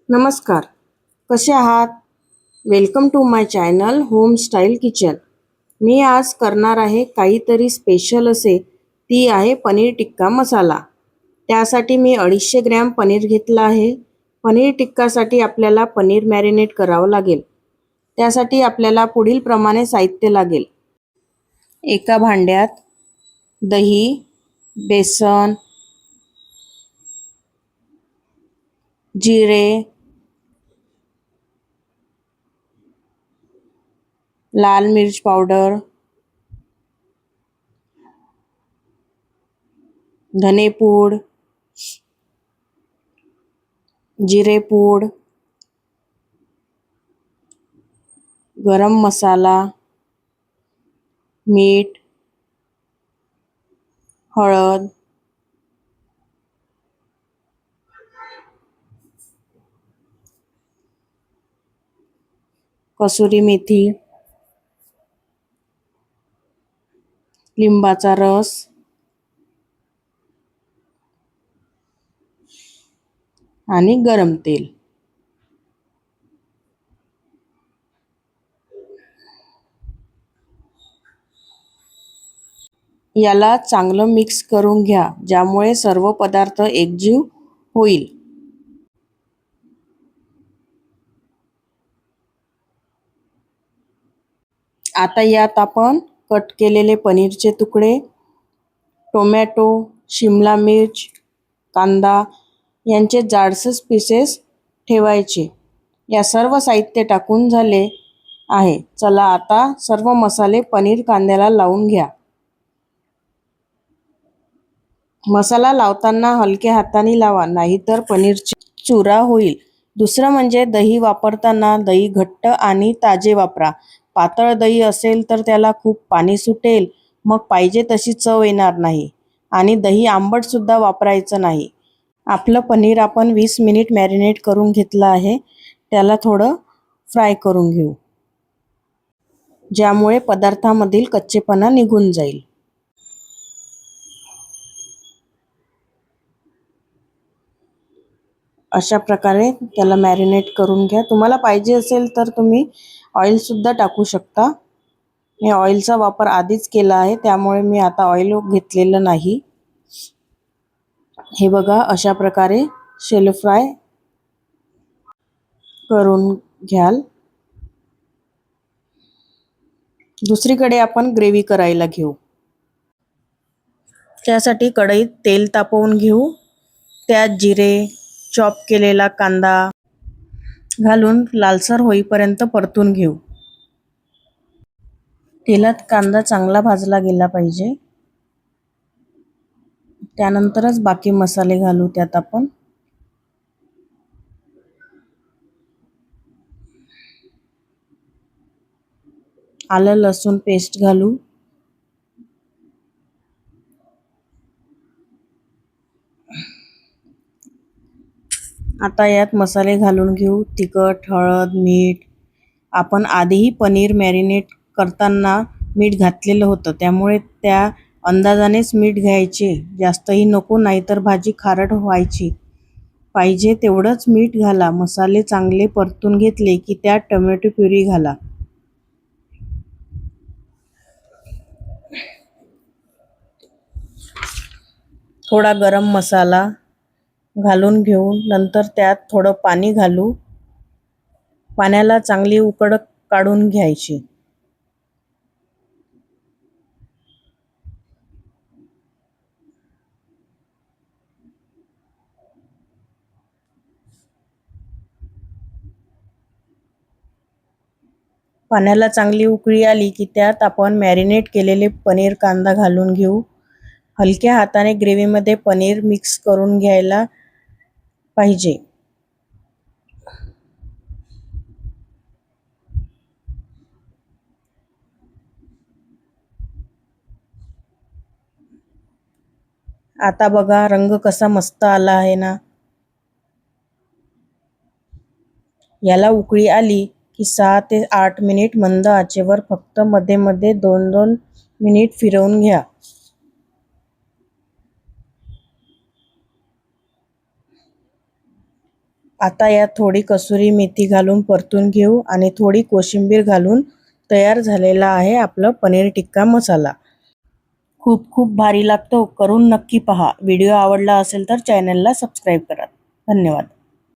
नमस्कार, कसे आहात? Welcome to my channel home style kitchen. मी आज करणार आहे काहीतरी स्पेशल असे. ती आहे पनीर टिक्का मसाला. त्यासाठी मी 250 ग्रॅम पनीर घेतला आहे. पनीर टिक्कासाठी आपल्याला पनीर मॅरिनेट करावं लागेल. त्यासाठी आपल्याला पुढील प्रमाणे साहित्य लागेल. एका भांड्यात दही, बेसन, जिरे, लाल मिर्च पावडर, धनेपूड, जिरेपूड, गरम मसाला, मीठ, हळद, कसुरी मेथी, लिंबाचा रस आणि गरम तेल. याला चांगलं मिक्स करून घ्या, ज्यामुळे सर्व पदार्थ एकजीव होईल. आता यात आपण कट केलेले पनीरचे तुकडे, टोमॅटो, शिमला मिर्च, कांदा यांचे जाडसर पीसेस ठेवायचे. या सर्व साहित्य टाकून झाले आहे. चला आता सर्व मसाले पनीर कांद्याला लावून घ्या. मसाला लावताना हलक्या हाताने लावा, नाहीतर पनीरची चुरा होईल. दुसरं म्हणजे दही वापरताना दही घट्ट आणि ताजे वापरा. पातळ दही असेल तर त्याला खूप पाणी सुटेल, मग पाहिजे तशी चव येणार नाही. आणि दही आंबट सुद्धा वापरायचं नाही. आपलं पनीर आपण 20 मिनिट मॅरिनेट करून घेतलं आहे. त्याला थोडं फ्राय करून घेऊ, ज्यामुळे पदार्थामधील कच्चेपणा निघून जाईल. अशा प्रकारे त्याला मॅरिनेट करून घ्या. तुम्हाला पाहिजे असेल तर तुम्ही ऑइलसुद्धा टाकू शकता. मी ऑइलचा वापर आधीच केला आहे, त्यामुळे मी आता ऑइल घेतलेलं नाही. हे बघा, अशा प्रकारे शॅलो फ्राय करून घ्याल. दुसरीकडे आपण ग्रेव्ही करायला घेऊ. त्यासाठी कढईत तेल तापवून घेऊ. त्यात जिरे, चॉप केलेला कांदा घालून लालसर होईपर्यंत परतून घेऊ. तेलात कांदा चांगला भाजला गेला पाहिजे. त्यानंतरच बाकी मसाले घालू त्यात आपण. आलं लसूण पेस्ट घालू. आता यात मसाले घालून घेऊ. तिखट, हळद, मीठ. आपण आधीही पनीर मॅरिनेट करताना मीठ घातलेलं होतं, त्यामुळे त्या अंदाजानेच मीठ घ्यायचे. जास्तही नको, नाहीतर भाजी खारट व्हायची. पाहिजे तेवढंच मीठ घाला. मसाले चांगले परतून घेतले की त्यात टोमॅटो प्युरी घाला. थोडा गरम मसाला घालून घेऊ. नंतर त्यात थोडं पाणी घालू. पाण्याला चांगली उकळ काढून घ्यायची. पाण्याला चांगली उकळी आली की त्यात आपण मॅरिनेट केलेले पनीर कांदा घालून घेऊ. हलक्या हाताने ग्रेव्हीमध्ये पनीर मिक्स करून घ्यायला पाहिजे. आता बघा, रंग कसा मस्त आला आहे ना. याला उकळी आली की 6 ते 8 मिनिट मंद आचेवर फक्त मध्ये मध्ये 2-2 मिनिट फिरवून घ्या. आता यात थोडी कसुरी मेथी घालून परतून घेऊ आणि थोडी कोशिंबीर घालून तयार झालेला आहे आपलं पनीर टिक्का मसाला. खूप खूप भारी लागतो. करून नक्की पहा. व्हिडिओ आवडला असेल तर चॅनलला सबस्क्राईब करा. धन्यवाद.